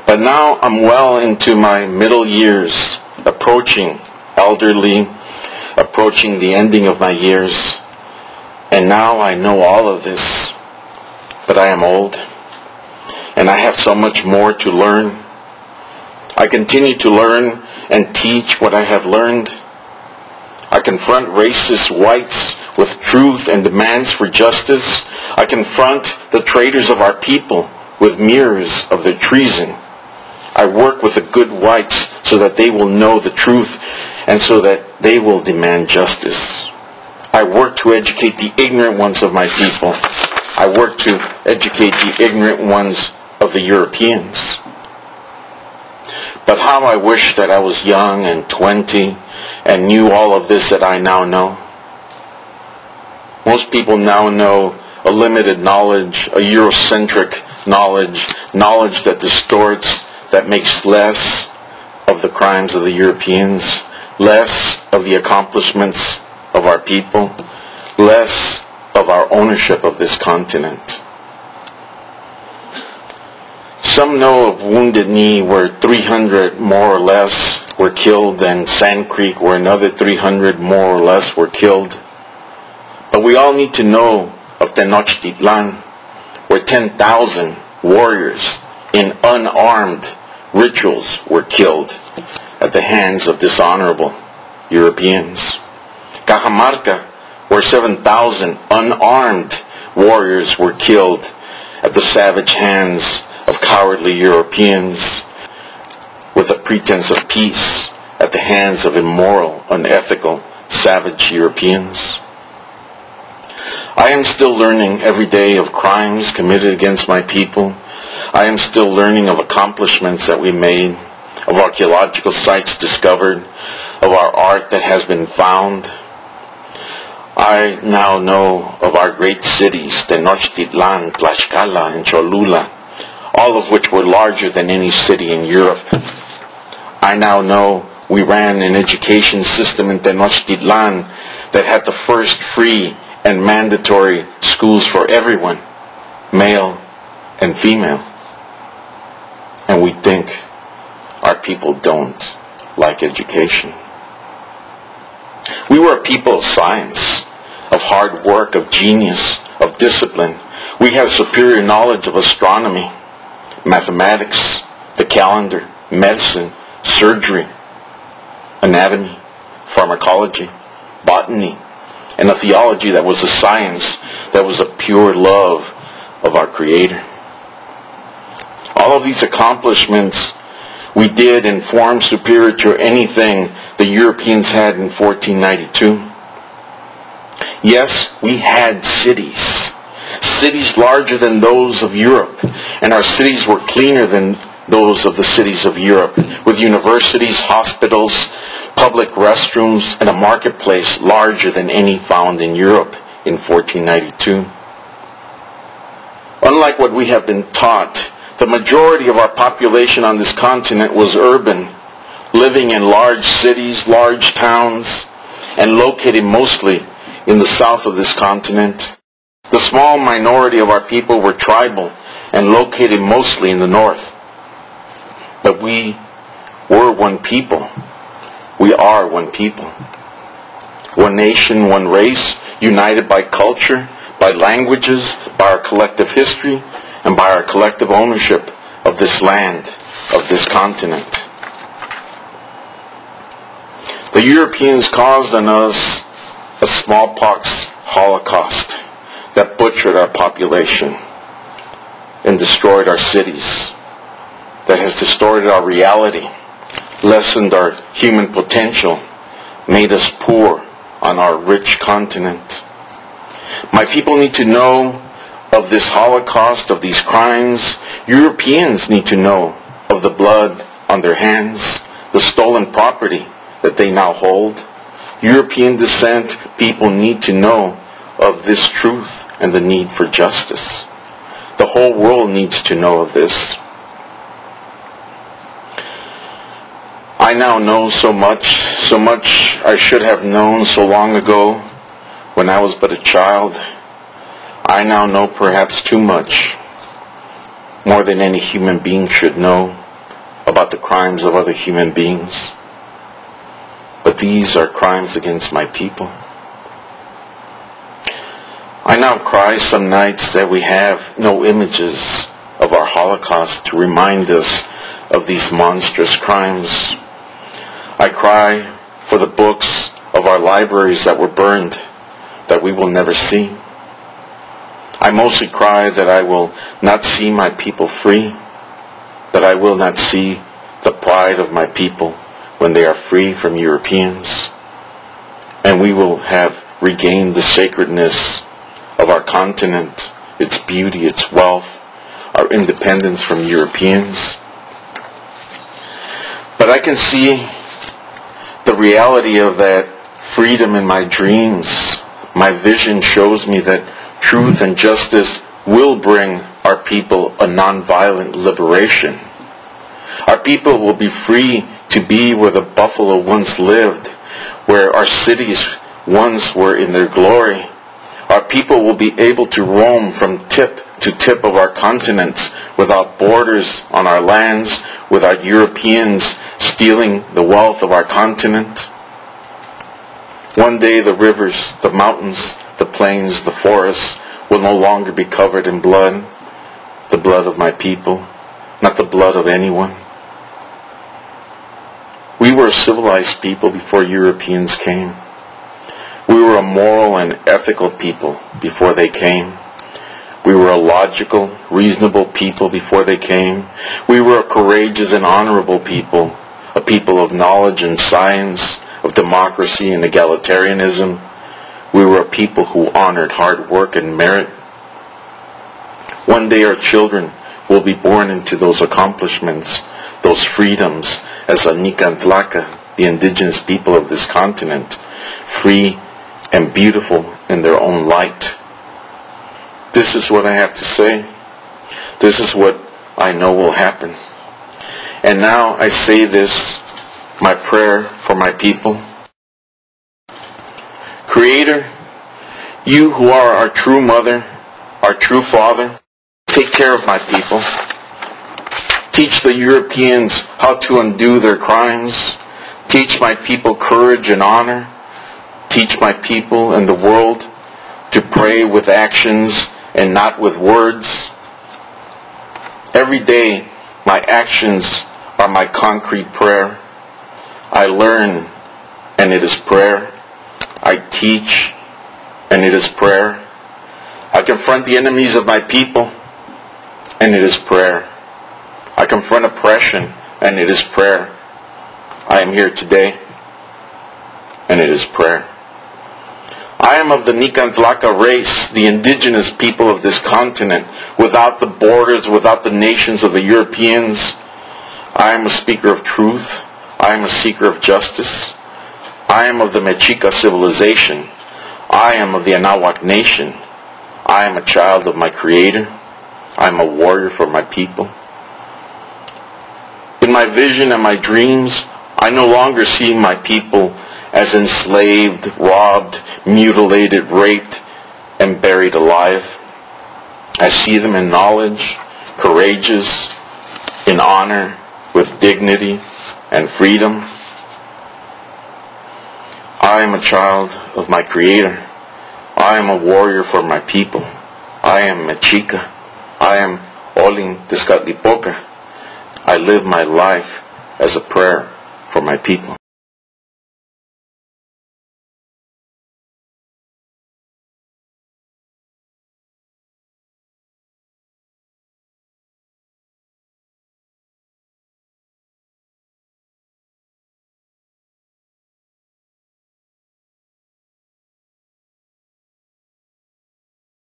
But now I'm well into my middle years, approaching elderly, approaching the ending of my years. And now I know all of this, but I am old, and I have so much more to learn. I continue to learn and teach what I have learned. I confront racist whites with truth and demands for justice. I confront the traitors of our people with mirrors of their treason. I work with the good whites so that they will know the truth and so that they will demand justice. I work to educate the ignorant ones of my people. I work to educate the ignorant ones of the Europeans. But how I wish that I was young and 20 and knew all of this that I now know. Most people now know a limited knowledge, a Eurocentric knowledge, knowledge that distorts, that makes less of the crimes of the Europeans, less of the accomplishments of our people, less of our ownership of this continent. Some know of Wounded Knee where 300 more or less were killed, and Sand Creek where another 300 more or less were killed. But we all need to know of Tenochtitlan, where 10,000 warriors in unarmed rituals were killed at the hands of dishonorable Europeans. Cajamarca, where 7,000 unarmed warriors were killed at the savage hands of cowardly Europeans with a pretense of peace at the hands of immoral, unethical, savage Europeans. I am still learning every day of crimes committed against my people. I am still learning of accomplishments that we made, of archaeological sites discovered, of our art that has been found. I now know of our great cities, Tenochtitlan, Tlaxcala, and Cholula, all of which were larger than any city in Europe. I now know we ran an education system in Tenochtitlan that had the first free and mandatory schools for everyone, male and female. And we think our people don't like education. We were a people of science, of hard work, of genius, of discipline. We have superior knowledge of astronomy, mathematics, the calendar, medicine, surgery, anatomy, pharmacology, botany, and a theology that was a science, that was a pure love of our Creator. All of these accomplishments we did in forms superior to anything the Europeans had in 1492. Yes, we had cities larger than those of Europe, and our cities were cleaner than those of the cities of Europe, with universities, hospitals, public restrooms, and a marketplace larger than any found in Europe in 1492. Unlike what we have been taught, the majority of our population on this continent was urban, living in large cities, large towns, and located mostly in the south of this continent. The small minority of our people were tribal and located mostly in the north. But we were one people. We are one people. One nation, one race, united by culture, by languages, by our collective history, and by our collective ownership of this land, of this continent. The Europeans caused on us a smallpox holocaust that butchered our population and destroyed our cities, that has distorted our reality, lessened our human potential, made us poor on our rich continent. My people need to know of this Holocaust, of these crimes. Europeans need to know of the blood on their hands, the stolen property that they now hold. European descent people need to know of this truth and the need for justice. The whole world needs to know of this. I now know so much I should have known so long ago when I was but a child. I now know perhaps too much, more than any human being should know. about the crimes of other human beings. But these are crimes against my people. I now cry some nights that we have no images of our Holocaust to remind us of these monstrous crimes. I cry for the books of our libraries that were burned, that we will never see. I mostly cry that I will not see my people free, that I will not see the pride of my people when they are free from Europeans, and we will have regained the sacredness of our continent, its beauty, its wealth, our independence from Europeans. But I can see the reality of that freedom in my dreams. My vision shows me that truth and justice will bring our people a nonviolent liberation. Our people will be free to be where the buffalo once lived, where our cities once were in their glory. Our people will be able to roam from tip to tip of our continents without borders on our lands, without Europeans stealing the wealth of our continent. One day the rivers, the mountains, the plains, the forests will no longer be covered in blood, the blood of my people, not the blood of anyone. We were a civilized people before Europeans came. We were a moral and ethical people before they came. We were a logical, reasonable people before they came. We were a courageous and honorable people, a people of knowledge and science, of democracy and egalitarianism. We were a people who honored hard work and merit. One day our children will be born into those accomplishments, those freedoms, as a Tezcatlipoca, the indigenous people of this continent, free and beautiful in their own light. This is what I have to say. This is what I know will happen. And now I say this, my prayer for my people. Creator, you who are our true mother, our true father, take care of my people. Teach the Europeans how to undo their crimes. Teach my people courage and honor. Teach my people and the world to pray with actions and not with words. Every day, my actions are my concrete prayer. I learn, and it is prayer. I teach, and it is prayer. I confront the enemies of my people, and it is prayer. I confront oppression, and it is prayer. I am here today, and it is prayer. I am of the Tezcatlipoca race, the indigenous people of this continent, without the borders, without the nations of the Europeans. I am a speaker of truth. I am a seeker of justice. I am of the Mexica civilization. I am of the Anahuac nation. I am a child of my Creator. I am a warrior for my people. In my vision and my dreams, I no longer see my people as enslaved, robbed, mutilated, raped, and buried alive. I see them in knowledge, courageous, in honor, with dignity and freedom. I am a child of my Creator. I am a warrior for my people. I am Mexica. I am Olin, Tezcatlipoca. I live my life as a prayer for my people.